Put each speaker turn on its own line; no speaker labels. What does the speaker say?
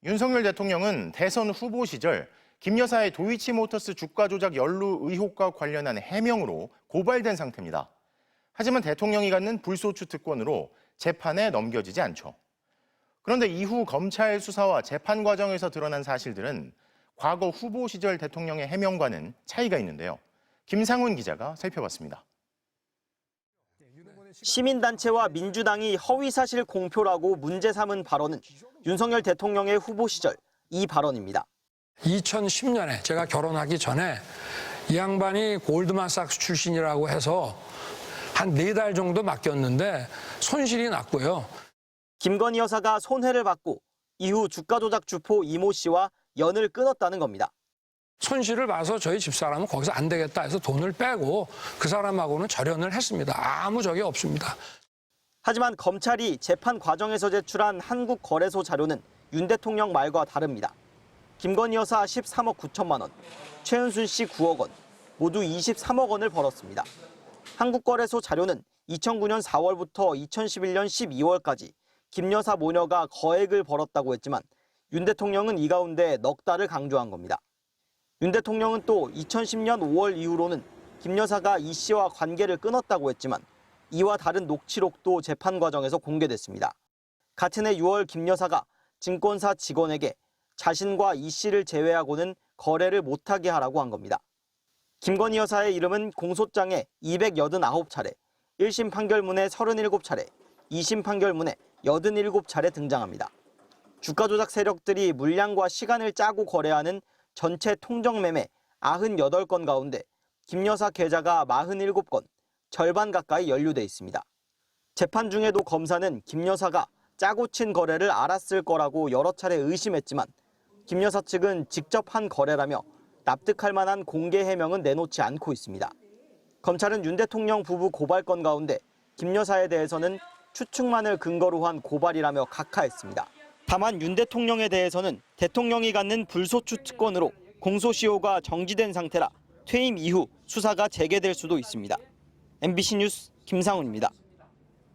윤석열 대통령은 대선 후보 시절 김 여사의 도이치모터스 주가 조작 연루 의혹과 관련한 해명으로 고발된 상태입니다. 하지만 대통령이 갖는 불소추 특권으로 재판에 넘겨지지 않죠. 그런데 이후 검찰 수사와 재판 과정에서 드러난 사실들은 과거 후보 시절 대통령의 해명과는 차이가 있는데요. 김상훈 기자가 살펴봤습니다.
시민단체와 민주당이 허위사실 공표라고 문제 삼은 발언은 윤석열 대통령의 후보 시절 이 발언입니다.
2010년에 제가 결혼하기 전에 이 양반이 골드만삭스 출신이라고 해서 한 4달 정도 맡겼는데 손실이 났고요.
김건희 여사가 손해를 받고 이후 주가 조작 주포 이모 씨와 연을 끊었다는 겁니다.
손실을 봐서 저희 집사람은 거기서 안 되겠다 해서 돈을 빼고 그 사람하고는 절연을 했습니다. 아무 적이 없습니다.
하지만 검찰이 재판 과정에서 제출한 한국거래소 자료는 윤 대통령 말과 다릅니다. 김건희 여사 13억 9천만 원, 최은순 씨 9억 원, 모두 23억 원을 벌었습니다. 한국거래소 자료는 2009년 4월부터 2011년 12월까지 김 여사 모녀가 거액을 벌었다고 했지만 윤 대통령은 이 가운데 넉 달을 강조한 겁니다. 윤 대통령은 또 2010년 5월 이후로는 김 여사가 이 씨와 관계를 끊었다고 했지만 이와 다른 녹취록도 재판 과정에서 공개됐습니다. 같은 해 6월 김 여사가 증권사 직원에게 자신과 이 씨를 제외하고는 거래를 못하게 하라고 한 겁니다. 김건희 여사의 이름은 공소장에 289차례, 1심 판결문에 37차례, 2심 판결문에 87차례 등장합니다. 주가 조작 세력들이 물량과 시간을 짜고 거래하는 전체 통정 매매 98건 가운데 김 여사 계좌가 47건, 절반 가까이 연루돼 있습니다. 재판 중에도 검사는 김 여사가 짜고 친 거래를 알았을 거라고 여러 차례 의심했지만 김 여사 측은 직접 한 거래라며 납득할 만한 공개 해명은 내놓지 않고 있습니다. 검찰은 윤 대통령 부부 고발건 가운데 김 여사에 대해서는 추측만을 근거로 한 고발이라며 각하했습니다. 다만 윤 대통령에 대해서는 대통령이 갖는 불소추 특권으로 공소시효가 정지된 상태라 퇴임 이후 수사가 재개될 수도 있습니다. MBC 뉴스 김상훈입니다.